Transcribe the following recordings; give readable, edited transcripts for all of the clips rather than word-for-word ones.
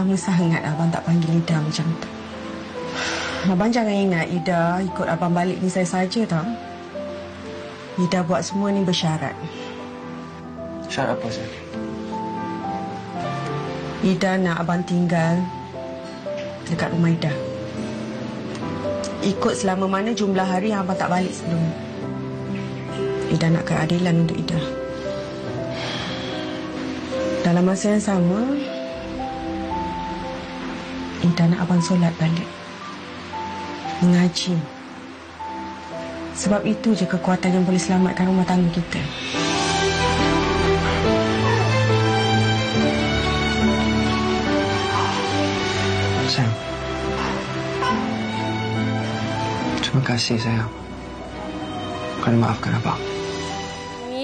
lama sangat abang tak panggil Ida macam tu. Abang jangan ingat Ida ikut abang balik ni saya saja tau. Ida buat semua ni bersyarat. Syarat apa, Sir? Ida nak abang tinggal dekat rumah Ida. Ikut selama mana jumlah hari yang abang tak balik sebelum ni. Ida nak keadilan untuk Ida. Dalam masa yang sama, Ida nak abang solat balik. Mengaji. Sebab itu je kekuatan yang boleh selamatkan rumah tangga kita. Sayang. Terima kasih, sayang. Kau maafkan abang.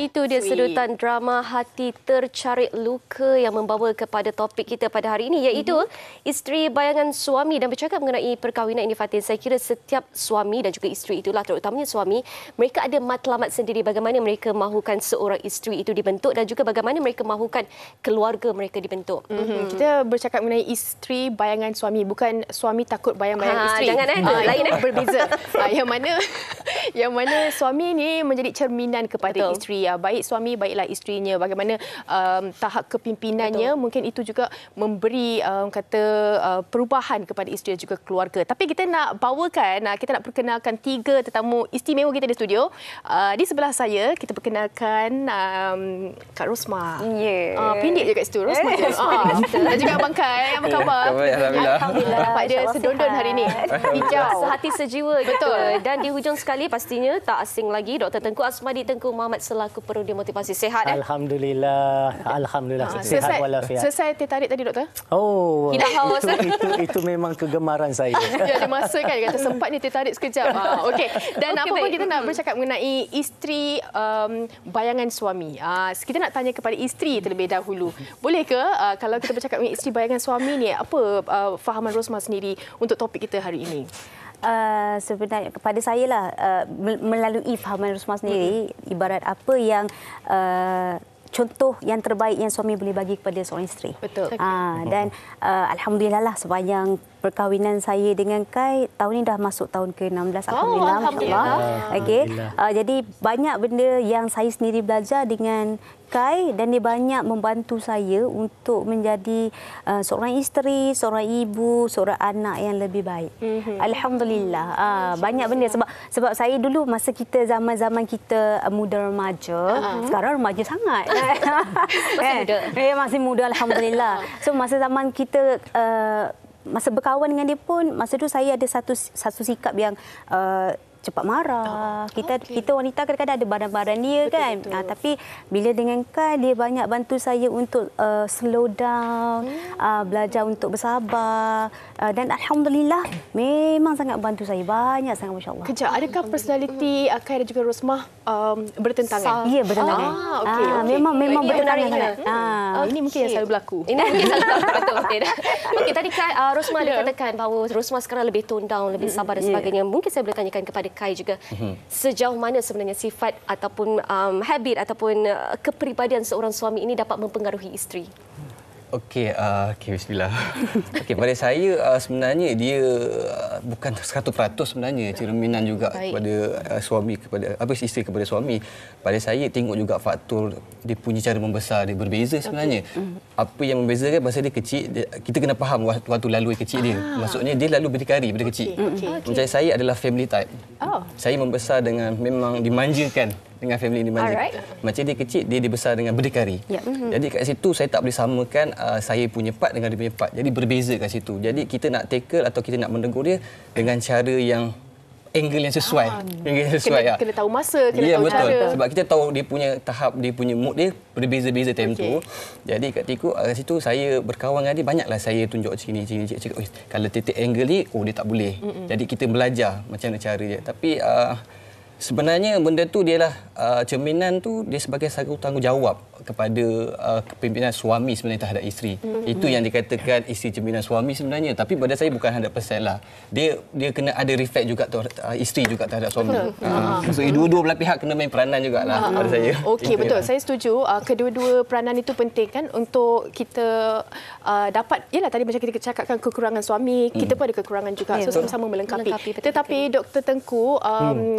Itu dia sedutan drama Hati Tercarik Luka yang membawa kepada topik kita pada hari ini, iaitu isteri bayangan suami. Dan bercakap mengenai perkahwinan ini, Fatin, saya kira setiap suami dan juga isteri itulah, terutamanya suami, mereka ada matlamat sendiri bagaimana mereka mahukan seorang isteri itu dibentuk dan juga bagaimana mereka mahukan keluarga mereka dibentuk. Kita bercakap mengenai isteri bayangan suami, bukan suami takut bayang-bayang isteri. Jangan lain berbeza. Yang mana suami ni menjadi cerminan kepada isteri. Baik suami, baiklah isterinya. Bagaimana tahap kepimpinannya, mungkin itu juga memberi perubahan kepada isteri dan juga keluarga. Tapi kita nak bawakan, kita nak perkenalkan 3 tetamu istimewa kita di studio. Di sebelah saya, kita perkenalkan Kak Rosmah. Pindik je kat situ, Rosmah je. Dan juga Abang Kai. Apa khabar? Alhamdulillah. Nampak dia sedondon hari ini. Hijau. Sehati sejiwa. Betul. Dan di hujung sekali pastinya tak asing lagi Dr. Tengku Asmadi Tengku Muhammad selaku Perudi Motivasi. Sihat? Alhamdulillah. Sihat walafiat. Selesai teh tarik tadi, Doktor? Oh, Hilang haus. itu memang kegemaran saya. Ya, ada masa kan kata sempat ni teh tarik sekejap. Okey. Dan apa pun kita nak bercakap mengenai isteri bayangan suami. Kita nak tanya kepada isteri terlebih dahulu. Boleh ke kalau kita bercakap mengenai isteri bayangan suami ni, apa fahaman Rosmah sendiri untuk topik kita hari ini? Sebenarnya kepada saya lah, melalui fahaman Rosmah sendiri, ibarat apa yang contoh yang terbaik yang suami boleh bagi kepada seorang isteri. Betul. Dan alhamdulillah lah, sepanjang perkahwinan saya dengan Kai, tahun ini dah masuk tahun ke-16. Alhamdulillah, masya-Allah. Okey. Jadi banyak benda yang saya sendiri belajar dengan Kai, dan dia banyak membantu saya untuk menjadi seorang isteri, seorang ibu, seorang anak yang lebih baik. Alhamdulillah. Banyak benda sebab saya dulu masa kita zaman-zaman kita muda remaja, sekarang remaja sangat. Masih muda. Masih muda, alhamdulillah. So masa zaman kita masa berkawan dengan dia pun, masa tu saya ada satu sikap yang cepat marah. Kita wanita kadang-kadang ada badan-badan dia kan. Tapi bila dengan Kai, dia banyak bantu saya untuk slow down, belajar untuk bersabar. Dan alhamdulillah memang sangat bantu saya. Banyak sangat, masya-Allah. Kejap, adakah personaliti Kai dan juga Rosmah bertentangan? Ya, bertentangan. Okey. Memang bertentangan. Ini mungkin yang selalu berlaku. Ini mungkin selalu berlaku. Okey, tadi Kai, Rosmah ada katakan bahawa Rosmah sekarang lebih tone down, lebih sabar dan sebagainya. Mungkin saya boleh tanyakan kepada Kai juga, sejauh mana sebenarnya sifat ataupun habit ataupun kepribadian seorang suami ini dapat mempengaruhi isteri? Okey, bismillah. Okey, pada saya sebenarnya dia bukan 100% sebenarnya cerminan juga kepada suami, kepada isteri kepada suami. Pada saya tengok juga faktor dia punya cara membesar dia berbeza sebenarnya. Apa yang membezakan masa dia kecil, kita kena faham waktu lalu kecil dia. Maksudnya dia lalu berdikari pada kecil. Macam saya adalah family type. Saya membesar dengan memang dimanjakan dengan family ini manja. Macam dia kecil, dia dibesar dengan berdikari. Jadi kat situ saya tak boleh samakan saya punya part dengan dia punya part. Jadi berbeza kat situ. Jadi kita nak tackle atau kita nak menegur dia dengan cara yang angle yang sesuai. Kena tahu masa, kena tahu betul. cara. Sebab kita tahu dia punya tahap, dia punya mood dia berbeza-beza time tu. Jadi kat situ saya berkawan dengan dia, banyaklah saya tunjuk sini cakap, kalau titik angle ni, dia tak boleh. Jadi kita belajar macam mana cara dia. Tapi sebenarnya benda tu dialah cerminan tu dia sebagai satu tanggungjawab kepada kepimpinan suami sebenarnya terhadap isteri. Itu yang dikatakan isteri cerminan suami sebenarnya. Tapi pada saya bukan 100% lah. Dia kena ada reflect juga isteri juga terhadap suami. So dua-dua belah pihak kena main peranan jugalah pada saya. Okey, betul. Saya setuju. Kedua-dua peranan itu penting kan untuk kita dapat, yalah tadi macam kita cakapkan kekurangan suami, kita pun ada kekurangan juga. So sama-sama melengkapi. Tetapi Dr. Tengku,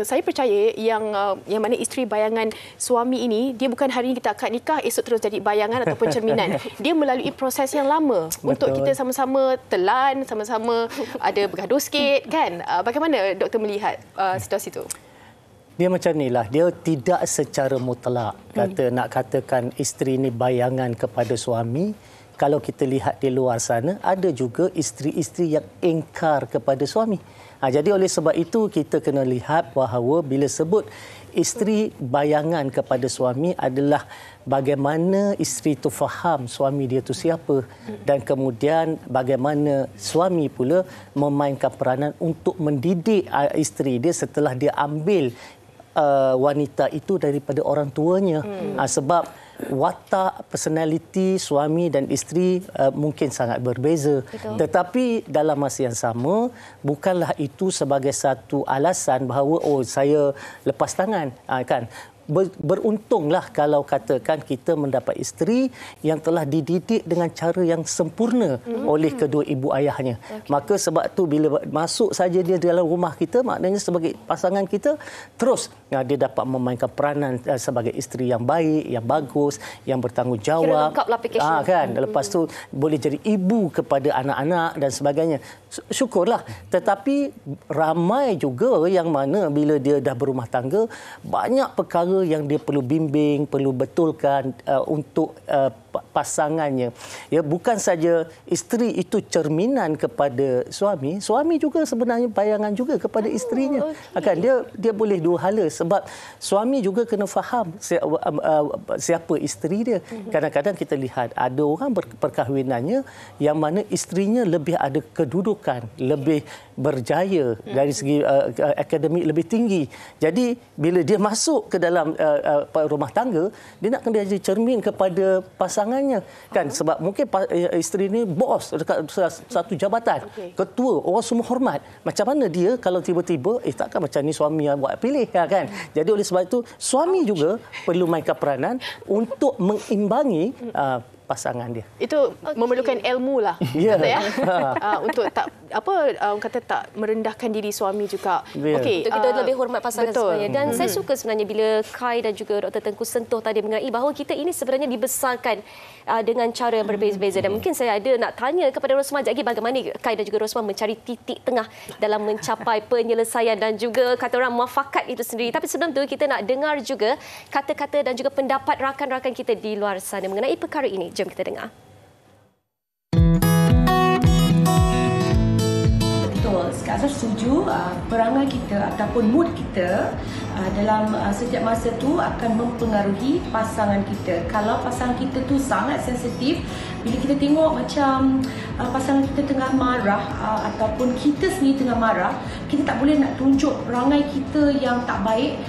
saya percaya yang mana isteri bayangan suami ini, dia bukan hari ini kita akad nikah, esok terus jadi bayangan ataupun cerminan. Dia melalui proses yang lama untuk kita sama-sama telan, sama-sama ada bergaduh sikit kan. Bagaimana doktor melihat situasi itu? Dia macam inilah, dia tidak secara mutlak nak katakan isteri ini bayangan kepada suami. Kalau kita lihat di luar sana, ada juga isteri-isteri yang ingkar kepada suami. Jadi oleh sebab itu kita kena lihat bahawa bila sebut isteri bayangan kepada suami adalah bagaimana isteri itu faham suami dia itu siapa, dan kemudian bagaimana suami pula memainkan peranan untuk mendidik isteri dia setelah dia ambil wanita itu daripada orang tuanya. Sebab watak, personaliti suami dan isteri mungkin sangat berbeza. Betul. Tetapi dalam masa yang sama, bukanlah itu sebagai satu alasan bahawa saya lepas tangan. Kan? Beruntunglah kalau katakan kita mendapat isteri yang telah dididik dengan cara yang sempurna oleh kedua ibu ayahnya. Maka sebab tu bila masuk saja dia dalam rumah kita, maknanya sebagai pasangan kita, terus dia dapat memainkan peranan sebagai isteri yang baik, yang bagus, yang bertanggungjawab. Kira lengkaplah application. Kan? Lepas tu boleh jadi ibu kepada anak-anak dan sebagainya. Syukurlah. Tetapi ramai juga yang mana bila dia dah berumah tangga, banyak perkara yang dia perlu bimbing, perlu betulkan untuk pasangannya. Ya, bukan saja isteri itu cerminan kepada suami, suami juga sebenarnya bayangan juga kepada isterinya. Kan dia boleh dua hala, sebab suami juga kena faham siapa isteri dia. Kadang-kadang kita lihat ada orang perkahwinannya yang mana isterinya lebih ada kedudukan, lebih berjaya dari segi akademik lebih tinggi. Jadi bila dia masuk ke dalam rumah tangga, dia nak kena jadi cermin kepada pasangannya, kan? Sebab mungkin isteri ni bos dekat satu jabatan, ketua, orang semua hormat. Macam mana dia kalau tiba-tiba takkan macam ni suami yang buat pilih, kan? Jadi oleh sebab itu suami juga perlu mainkan peranan untuk mengimbangi pasangan dia. Itu memerlukan ilmu lah. Ya. Untuk tak kata tak merendahkan diri suami juga. Okey, kita lebih hormat pasangan sebenarnya. Dan saya suka sebenarnya bila Kai dan juga Dr. Tengku sentuh tadi mengenai bahawa kita ini sebenarnya dibesarkan dengan cara yang berbeza-beza. Dan mungkin saya ada nak tanya kepada Rosmah lagi bagaimana Kai dan juga Rosmah mencari titik tengah dalam mencapai penyelesaian dan juga kata orang muafakat itu sendiri. Tapi sebelum tu kita nak dengar juga kata-kata dan juga pendapat rakan-rakan kita di luar sana mengenai perkara ini. Jom kita dengar. Betul, saya setuju perangai kita ataupun mood kita dalam setiap masa tu akan mempengaruhi pasangan kita. Kalau pasangan kita tu sangat sensitif, bila kita tengok macam pasangan kita tengah marah ataupun kita sendiri tengah marah, kita tak boleh nak tunjuk perangai kita yang tak baik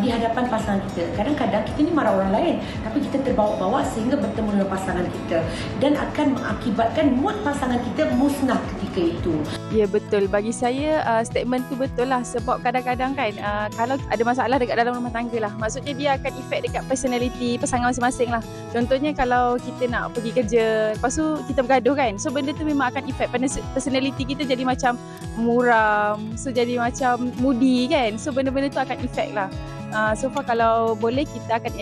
di hadapan pasangan kita. Kadang-kadang kita ni marah orang lain, tapi kita terbawa-bawa sehingga bertemu dengan pasangan kita dan akan mengakibatkan mood pasangan kita musnah ketika itu. Ya, betul. Bagi saya statement tu betul lah, sebab kadang-kadang kan kalau ada masalah dekat dalam rumah tangga lah, maksudnya dia akan efek dekat personality pasangan masing-masing lah. Contohnya kalau kita nak pergi kerja, lepas tu kita bergaduh kan, so benda tu memang akan efek personality kita, jadi macam muram, so jadi macam moody kan, so benda-benda tu akan efek lah. So far kalau boleh kita akan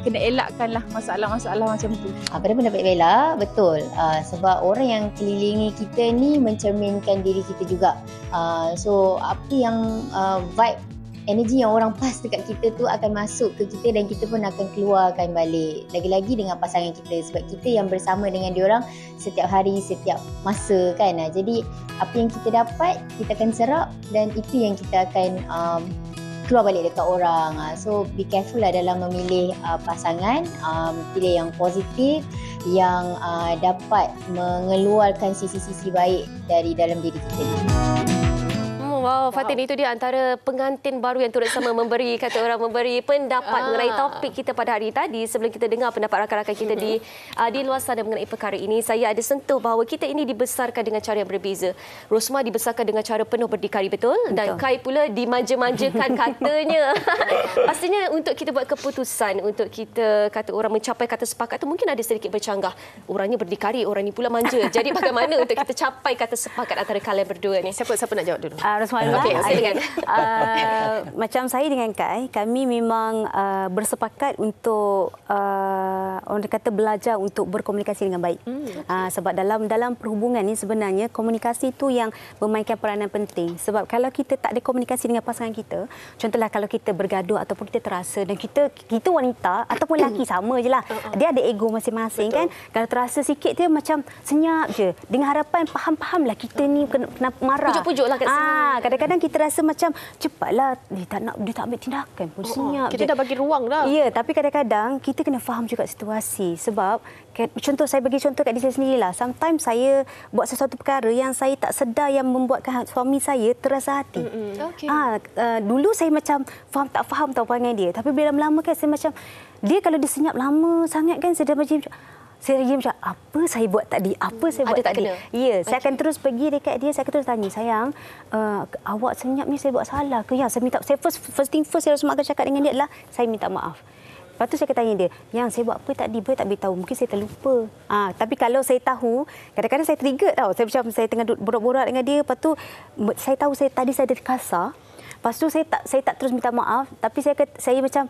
kena elakkan lah masalah-masalah macam tu. Pada pendapat Bella, betul. Sebab orang yang kelilingi kita ni mencerminkan diri kita juga. So apa yang vibe, energi yang orang pas dekat kita tu akan masuk ke kita dan kita pun akan keluarkan balik. Lagi-lagi dengan pasangan kita, sebab kita yang bersama dengan diorang setiap hari, setiap masa kan. Jadi apa yang kita dapat, kita akan serap dan itu yang kita akan keluar balik dekat orang. So be careful lah dalam memilih pasangan. Pilih yang positif, yang dapat mengeluarkan sisi-sisi baik dari dalam diri kita. Wow, Fatin, itu dia antara pengantin baru yang turut sama memberi pendapat mengenai topik kita pada hari tadi. Sebelum kita dengar pendapat rakan-rakan kita di luar sana mengenai perkara ini, saya ada sentuh bahawa kita ini dibesarkan dengan cara yang berbeza. Rosmah dibesarkan dengan cara penuh berdikari, betul? Dan Kai pula dimanja-manjakan katanya. Pastinya untuk kita buat keputusan, untuk kita kata orang mencapai kata sepakat tu mungkin ada sedikit bercanggah. Orangnya berdikari, orang ni pula manja. Jadi bagaimana untuk kita capai kata sepakat antara kalian berdua ni? Siapa nak jawab dulu? Rosmah. Okey, silakan. Macam saya dengan Kai, kami memang bersepakat untuk orang kata belajar untuk berkomunikasi dengan baik. Sebab dalam perhubungan ni sebenarnya komunikasi tu yang memainkan peranan penting. Sebab kalau kita tak ada komunikasi dengan pasangan kita, contohlah kalau kita bergaduh ataupun kita terasa dan kita wanita ataupun lelaki sama je lah. Dia ada ego masing-masing kan. Kalau terasa sikit dia macam senyap je. Dengan harapan faham-fahamlah kita ni kena marah. Pujuk-pujuk lah kat sini. Kadang-kadang kita rasa macam cepatlah dia tak ambil tindakan pun senyap. Kita dah bagi ruang dah. Ya, tapi kadang-kadang kita kena faham juga situasi. Sebab contoh, saya bagi contoh kat diri saya sendirilah. Sometimes saya buat sesuatu perkara yang saya tak sedar yang membuatkan suami saya terasa hati. Dulu saya macam tak faham tahu perangai dia. Tapi bila lama-lama kan saya macam dia kalau dia senyap lama sangat kan saya dah macam apa saya buat tadi? Apa saya buat tadi? Ya, saya akan terus pergi dekat dia, saya akan terus tanya, sayang, awak senyap ni saya buat salah ke? Ya, saya minta, first thing first saya harus akan cakap dengan dia adalah saya minta maaf. Lepas tu saya akan tanya dia, yang saya buat apa tadi? Boleh tak beritahu? Mungkin saya terlupa. Tapi kalau saya tahu, kadang-kadang saya trigger tau. Saya macam saya tengah borak-borak dengan dia, lepas tu saya tahu tadi saya ada kasar. Lepas tu saya tak terus minta maaf, tapi saya macam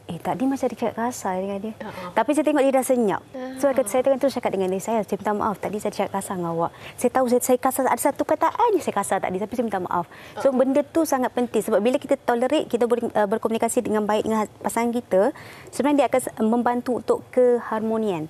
tadi macam ada cakap kasar dengan dia. Tapi saya tengok dia dah senyap. So saya tengah terus cakap dengan dia, saya minta maaf tadi saya cakap kasar dengan awak. Saya tahu saya kasar, ada satu kataan je saya kasar tadi, tapi saya minta maaf. So benda tu sangat penting sebab bila kita tolerate, kita boleh berkomunikasi dengan baik dengan pasangan kita, sebenarnya dia akan membantu untuk keharmonian.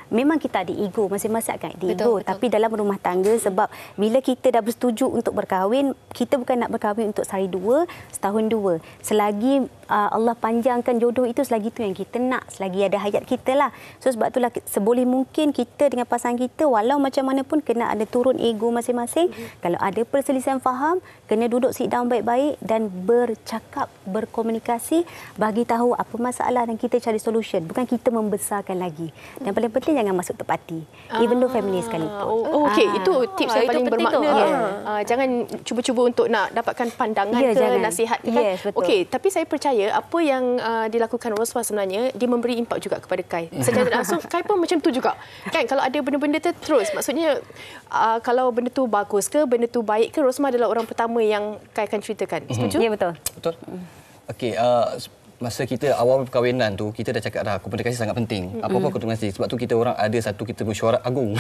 Memang kita ada ego, masing-masing akan ada ego. Tapi dalam rumah tangga, sebab bila kita dah bersetuju untuk berkahwin, kita bukan nak berkahwin untuk sehari dua, setahun dua. Selagi Allah panjangkan jodoh itu, selagi itu yang kita nak, selagi ada hayat kita lah. So sebab itulah seboleh mungkin kita dengan pasangan kita, walau macam mana pun kena ada turun ego masing-masing. Kalau ada perselisihan faham, kena duduk sit down baik-baik dan bercakap, berkomunikasi, bagi tahu apa masalah dan kita cari solution. Bukan kita membesarkan lagi. Dan paling penting jangan masuk terpati. Even though family sekalipun. Okey, itu tips yang paling bermakna. Jangan cuba-cuba untuk nak dapatkan pandangan nasihat. Okey, tapi saya percaya apa yang dilakukan Rosmah sebenarnya, dia memberi impak juga kepada Kai. Secara langsung, Kai pun macam tu juga. Kan, kalau ada benda-benda terus, maksudnya kalau benda tu bagus ke, benda tu baik ke, Rosmah adalah orang pertama yang Kai akan ceritakan. Setuju? Ya, betul. Okey, masa kita awal perkahwinan tu, kita dah cakap dah komunikasi sangat penting. Apa-apa komunikasi. Sebab tu kita orang ada satu kita mesyuarat agung.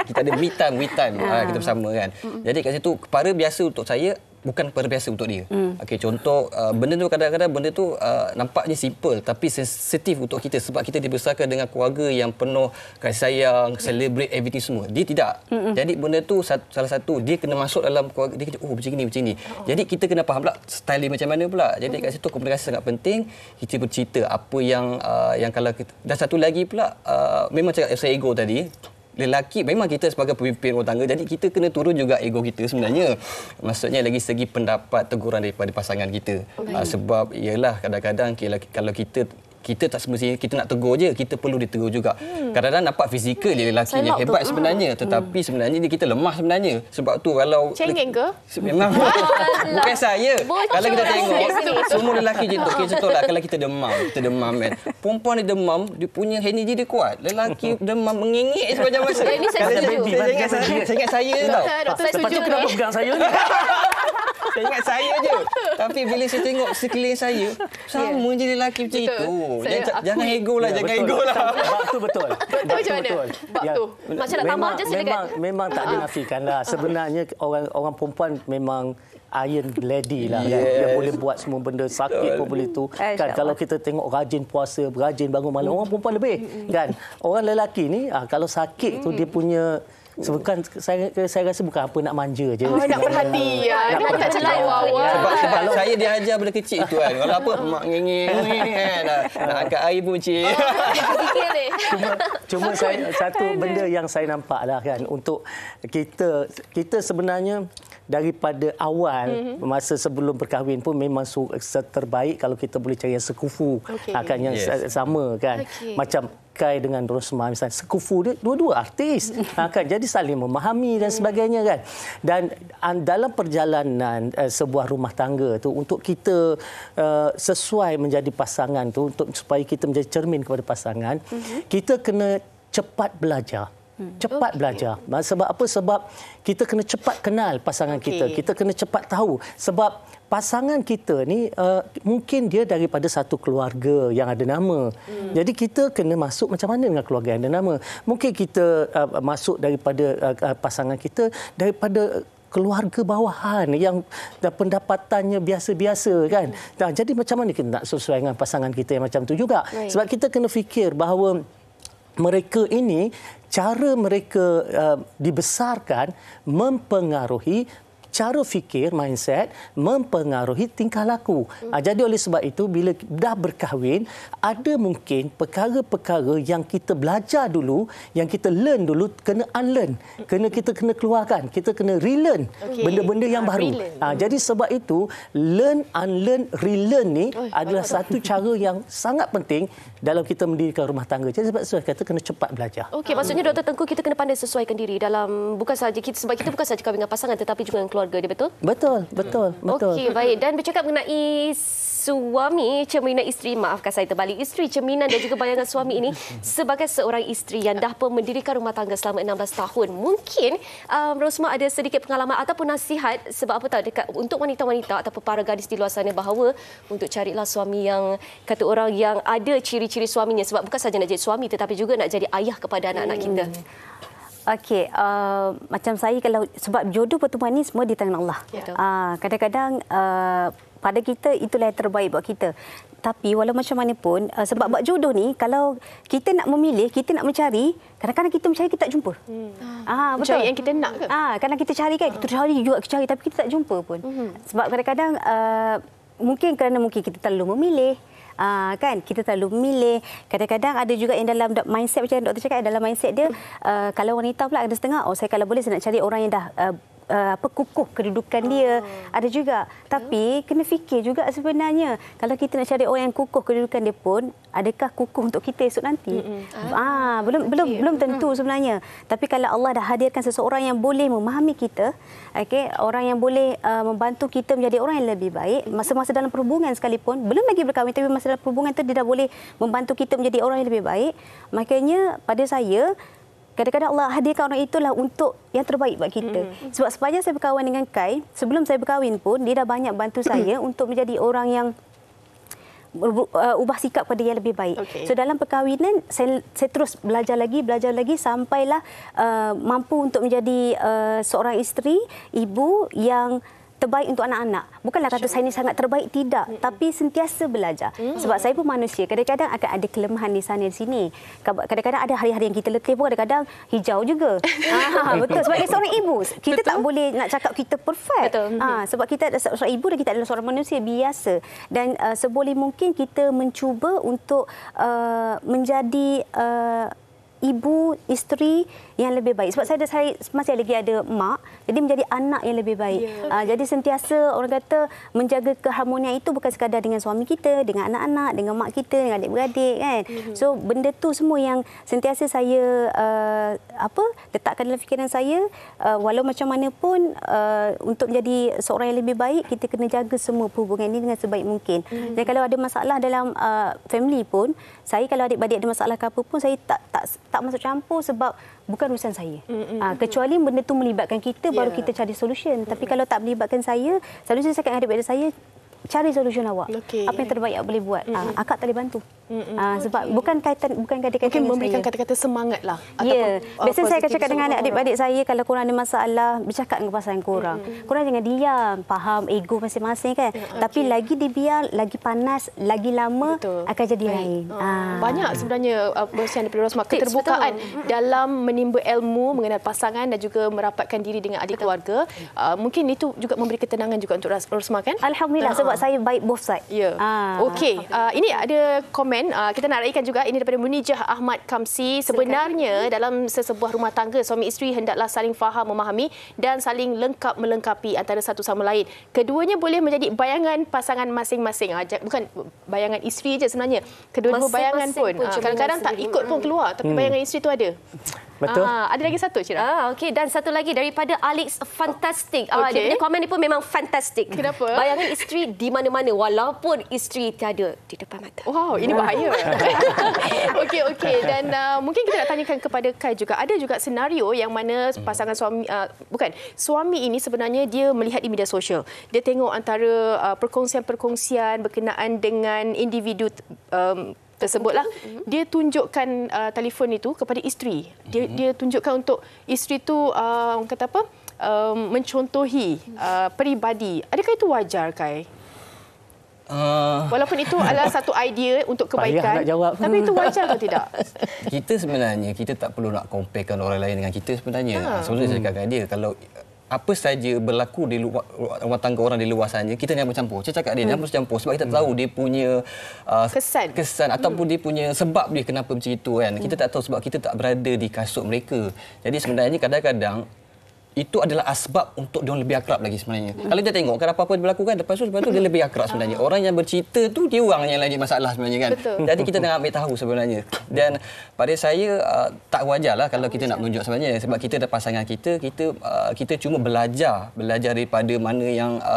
Kita ada me time kita bersama kan. Jadi kat situ perkara biasa untuk saya bukan perkara biasa untuk dia. Okey, contoh benda tu kadang-kadang benda tu nampaknya simple tapi sensitif untuk kita sebab kita dibesarkan dengan keluarga yang penuh kasih sayang, celebrate everything semua. Dia tidak. Jadi benda tu salah satu dia kena masuk dalam keluarga dia kata macam ni. Jadi kita kena faham pula style dia macam mana pula. Jadi kat situ komunikasi sangat penting. Kita bercerita apa yang kalau kita, dan satu lagi pula memang cakap saya ego tadi. Lelaki memang kita sebagai pemimpin rumah tangga, jadi kita kena turun juga ego kita sebenarnya. Maksudnya lagi segi pendapat teguran daripada pasangan kita. Sebab ialah kadang-kadang kalau kita tak semestinya kita nak tegur je, kita perlu ditegur juga. Kadang-kadang nampak fizikal dia lelaki yang hebat sebenarnya, tetapi sebenarnya kita lemah sebenarnya. Sebab tu kalau cengeng ke? Memang bukan saya. Kalau kita tengok semua lelaki je tu. Contohlah kalau kita demam kan. Perempuan dia demam, dia punya energy dia kuat. Lelaki demam mengengek sepanjang masa. Saya ingat saya tau. Lepas tu kenapa pegang saya ni? Saya ingat saya je. Tapi bila saya tengok sekeliling saya, sama je lelaki macam itu. Jangan ego lah, jangan ego lah. Bab tu betul. Macam mana? Bab tu. Macam nak tambah je silakan. Memang tak dinafikan lah. Sebenarnya orang perempuan memang iron lady lah kan. Dia boleh buat semua benda, sakit pun boleh tu kan. Kalau kita tengok rajin puasa, rajin bangun malam, orang perempuan lebih kan. Orang lelaki ni kalau sakit tu dia punya bukan saya rasa bukan apa nak manja je. Nak perhatian. Nak tak celai awal. Sebab saya diajar benda kecil tu kan. Kalau apa mak ngengeng kan. Nak angkat air pun cik. Cuma satu benda yang saya nampak lah kan, untuk kita sebenarnya daripada awal masa sebelum berkahwin pun memang terbaik kalau kita boleh cari yang sekufu. Kan yang sama kan. Macam Kai dengan Rosmah misalnya, sekufu dia dua-dua artis. Kan jadi saling memahami dan sebagainya kan. Dan dalam perjalanan sebuah rumah tangga tu untuk kita sesuai menjadi pasangan tu, untuk supaya kita menjadi cermin kepada pasangan, kita kena cepat belajar. Cepat belajar. Sebab apa? Sebab kita kena cepat kenal pasangan kita. Kita kena cepat tahu. Sebab pasangan kita ni mungkin dia daripada satu keluarga yang ada nama. Jadi kita kena masuk macam mana dengan keluarga yang ada nama. Mungkin kita masuk daripada pasangan kita daripada keluarga bawahan yang pendapatannya biasa-biasa kan. Jadi macam mana kita nak sesuai dengan pasangan kita yang macam tu juga. Sebab kita kena fikir bahawa mereka ini, cara mereka dibesarkan mempengaruhi cara fikir, mindset, mempengaruhi tingkah laku. Jadi oleh sebab itu, bila dah berkahwin, ada mungkin perkara-perkara yang kita belajar dulu, yang kita learn dulu, kena unlearn. Kita kena keluarkan. Kita kena relearn benda-benda yang baru. Jadi sebab itu, learn, unlearn, relearn ni adalah satu cara yang sangat penting dalam kita mendirikan rumah tangga. Jadi sebab saya kata kena cepat belajar. Okey, maksudnya Dr. Tengku, kita kena pandai sesuaikan diri dalam bukan sahaja kita, sebab kita bukan sahaja kahwin dengan pasangan tetapi juga dengan keluarga dia, betul? Betul. Okey, baik. Dan bercakap mengenai suami cerminan isteri, maafkan saya terbalik, isteri cerminan dan juga bayangan suami ini, sebagai seorang isteri yang dah pun mendirikan rumah tangga selama 16 tahun. Mungkin Rosmah ada sedikit pengalaman ataupun nasihat, sebab apa tahu dekat untuk wanita-wanita ataupun para gadis di luar sana, bahawa untuk carilah suami yang kata orang yang ada ciri-ciri suaminya, sebab bukan saja nak jadi suami tetapi juga nak jadi ayah kepada anak-anak kita. Okey, macam saya, kalau sebab jodoh pertemuan ni semua di tangan Allah. Kadang-kadang pada kita itulah yang terbaik buat kita. Tapi walau macam mana pun, sebab buat jodoh ni, kalau kita nak memilih, kita nak mencari, kadang-kadang kita mencari, kita tak jumpa. Betul. Mencari yang kita nak ke? Kadang kita cari kan, kita cari tapi kita tak jumpa pun. Sebab kadang-kadang mungkin kita terlalu memilih. Kan, kita terlalu memilih. Kadang-kadang ada juga yang dalam mindset, macam doktor cakap, dalam mindset dia, kalau wanita pula ada setengah, saya kalau boleh saya nak cari orang yang dah kukuh kedudukan dia. Ada juga. Tapi kena fikir juga sebenarnya, kalau kita nak cari orang yang kukuh kedudukan dia pun, adakah kukuh untuk kita esok nanti? Belum tentu sebenarnya. Tapi kalau Allah dah hadirkan seseorang yang boleh memahami kita, orang yang boleh membantu kita menjadi orang yang lebih baik, masa-masa dalam perhubungan sekalipun, belum lagi berkahwin, tapi masa dalam perhubungan tu dia dah boleh membantu kita menjadi orang yang lebih baik. Makanya pada saya, kadang-kadang Allah hadirkan orang itulah untuk yang terbaik buat kita. Sebab sepanjang saya berkawan dengan Kai, sebelum saya berkahwin pun, dia dah banyak bantu saya untuk menjadi orang yang ubah sikap pada yang lebih baik. So dalam perkahwinan, saya terus belajar lagi sampailah mampu untuk menjadi seorang isteri, ibu yang terbaik untuk anak-anak. Bukanlah kata saya ni sangat terbaik, tidak. Tapi sentiasa belajar. Sebab saya pun manusia. Kadang-kadang akan ada kelemahan di sana di sini. Kadang-kadang ada hari-hari yang kita letih pun, kadang-kadang hijau juga. Betul. Sebagai seorang ibu, kita tak boleh nak cakap kita perfect. Sebab kita adalah seorang ibu dan kita adalah seorang manusia biasa. Dan seboleh mungkin kita mencuba untuk menjadi ibu, isteri yang lebih baik. Sebab saya masih lagi ada mak, jadi menjadi anak yang lebih baik. Jadi sentiasa orang kata menjaga keharmonian itu bukan sekadar dengan suami kita, dengan anak-anak, dengan mak kita, dengan adik-beradik kan. So benda tu semua yang sentiasa saya letakkan dalam fikiran saya, walau macam mana pun untuk menjadi seorang yang lebih baik, kita kena jaga semua perhubungan ini dengan sebaik mungkin. Dan kalau ada masalah dalam family pun, saya kalau adik-beradik ada masalah ke apa pun, saya tak masuk campur sebab bukan urusan saya. Kecuali benda tu melibatkan kita, baru kita cari solution. Tapi kalau tak melibatkan saya, selalu saya cakap dengan adik-beradik saya, cari solution awak. Apa yang terbaik awak boleh buat. Akak tak boleh bantu. Sebab bukan kaitan mungkin memberikan kata-kata semangatlah. Ya. Biasanya saya akan cakap dengan adik-adik saya, kalau korang ada masalah, bercakap dengan pasangan korang. Korang jangan diam, faham ego masing-masing kan. Tapi lagi dibiar, lagi panas, lagi lama akan jadi lain. Banyak sebenarnya bersihan daripada Rosmah, keterbukaan dalam menimba ilmu mengenai pasangan dan juga merapatkan diri dengan adik keluarga. Mungkin itu juga memberi ketenangan juga untuk Rosmah kan? Alhamdulillah, sebab saya baik both side. Okey, ini ada komen komen. Kita nak raikan juga ini daripada Munijah Ahmad Kamsi. Sebenarnya dalam sesebuah rumah tangga, suami isteri hendaklah saling faham, memahami dan saling lengkap melengkapi antara satu sama lain. Keduanya boleh menjadi bayangan pasangan masing-masing. Bukan bayangan isteri je sebenarnya. Kedua-dua bayangan pun. Kadang-kadang tak ikut pun keluar, tapi bayangan isteri tu ada. Betul. Ada lagi satu, Syirah. Okey, dan satu lagi daripada Alex Fantastic. Dia punya komen ni pun memang fantastik. Kenapa? Bayangan isteri di mana-mana walaupun isteri tiada di depan mata. Wow, ini bahaya. Okey. Dan mungkin kita nak tanyakan kepada Kai juga. Ada juga senario yang mana pasangan suami ini sebenarnya dia melihat di media sosial. Dia tengok antara perkongsian-perkongsian berkenaan dengan individu tersebutlah, dia tunjukkan telefon itu kepada isteri. Dia tunjukkan untuk isteri tu kata apa? Mencontohi peribadi. Adakah itu wajar, Kai? Walaupun itu adalah satu idea untuk kebaikan, tapi itu wajar atau tidak? Kita sebenarnya tak perlu nak comparekan orang lain dengan kita sebenarnya. Sebenarnya saya cakap dia, kalau apa saja berlaku di luar rumah tangga orang di luar sana, kita jangan bercampur. Saya cakap dia jangan bercampur sebab kita tahu dia punya kesan ataupun dia punya sebab dia kenapa macam itu kan. Kita tak tahu sebab kita tak berada di kasut mereka. Jadi sebenarnya kadang-kadang itu adalah asbab untuk dia lebih akrab lagi sebenarnya. Kalau dia tengok kan apa-apa berlaku kan, lepas tu dia lebih akrab sebenarnya. Orang yang bercerita tu dia orang yang lagi masalah sebenarnya kan. Betul. Jadi kita nak ambil tahu sebenarnya. Dan pada saya tak wajarlah kalau kita nak menunjuk sebenarnya, sebab kita ada pasangan kita cuma belajar daripada mana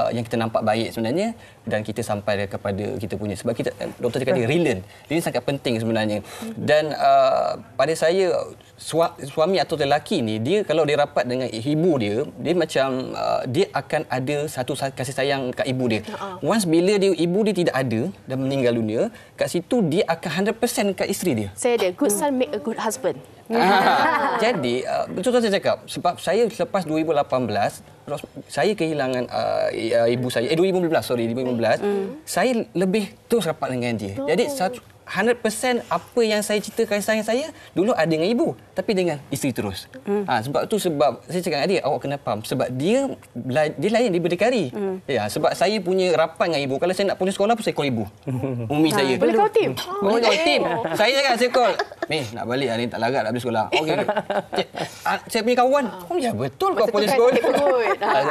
yang kita nampak baik sebenarnya, dan kita sampai kepada kita punya, sebab kita doktor cakap dia relearn. Ini sangat penting sebenarnya. Dan pada saya suami atau lelaki ni, dia kalau dia rapat dengan ibu dia macam dia akan ada satu kasih sayang kat ibu dia. Once bila ibu dia tidak ada dan meninggal dunia, kat situ dia akan 100% kat isteri dia. Saya ada good son make a good husband. Jadi betul saya cakap, sebab saya selepas 2018 saya kehilangan ibu saya 2015 saya lebih terus rapat dengan dia. Jadi 100% apa yang saya cerita kasih sayang saya dulu ada dengan ibu, tapi dengan isteri terus. Sebab saya cakap dengan dia, awak kena faham, sebab dia lain, dia berdikari. Ya, sebab saya punya rapat dengan ibu, kalau saya nak punya sekolah pun saya call ibu. Umi saya. Boleh kau tim? Boleh kau tim. Saya cakap, saya call. Nak balik hari ni, tak larat nak pergi sekolah. Okey. Saya punya kawan, ya betul kau punya sekolah.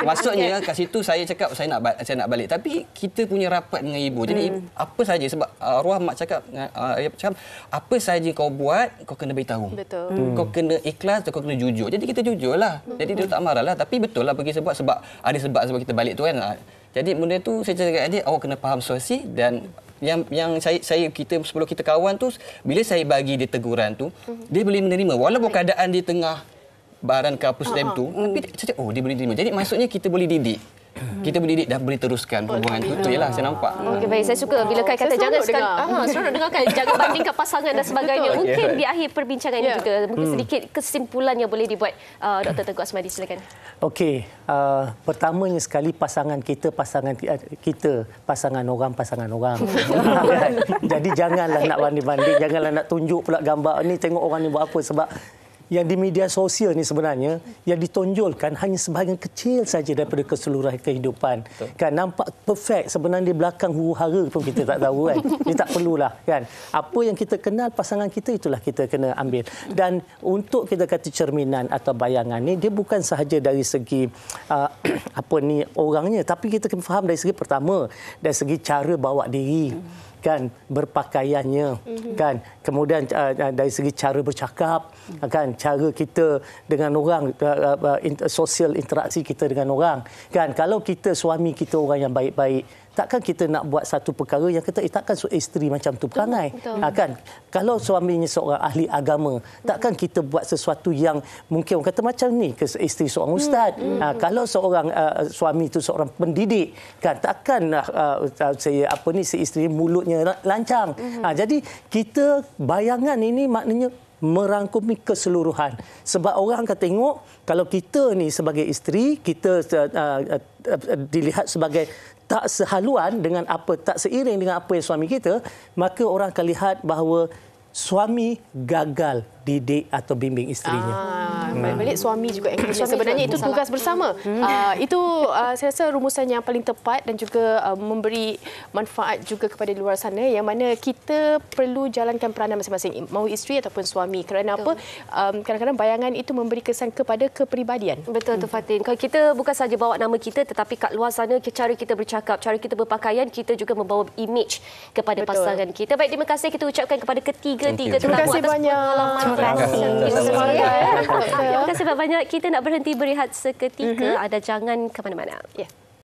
Maksudnya kat situ saya cakap saya nak balik, tapi kita punya rapat dengan ibu. Jadi apa saja, sebab arwah mak cakap apa saja kau buat, kau kena beritahu. Betul. Kau kena ikhlas, kau kena jujur. Jadi kita jujurlah. Jadi dia tak marahlah. Tapi betul lah pergi sebab ada sebab kita balik tu kan. Jadi benda tu saya cakap dia, awak kena faham situasi. Dan yang sebelum kita kawan tu, bila saya bagi dia teguran tu, dia boleh menerima walaupun keadaan dia tengah baran ke apa time tu, tapi dia dia boleh terima. Jadi maksudnya kita boleh didik. Kita boleh dah boleh teruskan hubungan itu ialah saya nampak. Okey, baik, saya suka bila Kai kata jangan seronok dengarkan, jangan bandingkan pasangan dan sebagainya. Mungkin di akhir perbincangan ini juga mungkin sedikit kesimpulan yang boleh dibuat Dr. Teguh Asmadi, silakan. Okey, pertamanya sekali pasangan orang. Jadi janganlah nak banding-banding, janganlah nak tunjuk pula gambar ni, tengok orang ni buat apa, sebab yang di media sosial ni sebenarnya yang ditonjolkan hanya sebahagian kecil saja daripada keseluruhan kehidupan. Betul. Kan nampak perfect, sebenarnya di belakang huru-hara pun kita tak tahu kan. Ini tak perlulah kan. Apa yang kita kenal pasangan kita, itulah kita kena ambil. Dan untuk kita kata cerminan atau bayangan ni, dia bukan sahaja dari segi orangnya, tapi kita kena faham dari segi pertama, dari segi cara bawa diri. Kan, berpakaiannya, kan, kemudian dari segi cara bercakap, kan, cara kita dengan orang, sosial interaksi kita dengan orang, kan. Kalau kita suami kita orang yang baik-baik, takkan kita nak buat satu perkara yang kita takkan isteri macam tu perangai, kan. Kalau suaminya seorang ahli agama, takkan kita buat sesuatu yang mungkin orang kata macam ni ke isteri seorang ustaz. Kalau seorang suami itu seorang pendidik, kan, takkan si isteri mulutnya lancang. Jadi kita bayangan ini maknanya merangkumi keseluruhan. Sebab orang akan tengok kalau kita ni sebagai isteri, kita dilihat sebagai tak sehaluan dengan tak seiring dengan apa yang suami kita, maka orang akan lihat bahawa suami gagal didik atau bimbing isterinya. Balik suami juga yang kena. Sebenarnya itu tugas bersama. Itu saya rasa rumusan yang paling tepat dan juga memberi manfaat juga kepada luar sana, yang mana kita perlu jalankan peranan masing-masing, mahu isteri ataupun suami. Kerana apa? Kadang-kadang bayangan itu memberi kesan kepada kepribadian. Betul tu Fatin. Kalau kita bukan saja bawa nama kita, tetapi kat luar sana cara kita bercakap, cara kita berpakaian, kita juga membawa image kepada pasangan kita. Baik, terima kasih kita ucapkan kepada ketiga-tiga tetamu atas pengalaman. Terima kasih banyak. Kita nak berhenti berehat seketika. Anda jangan ke mana-mana.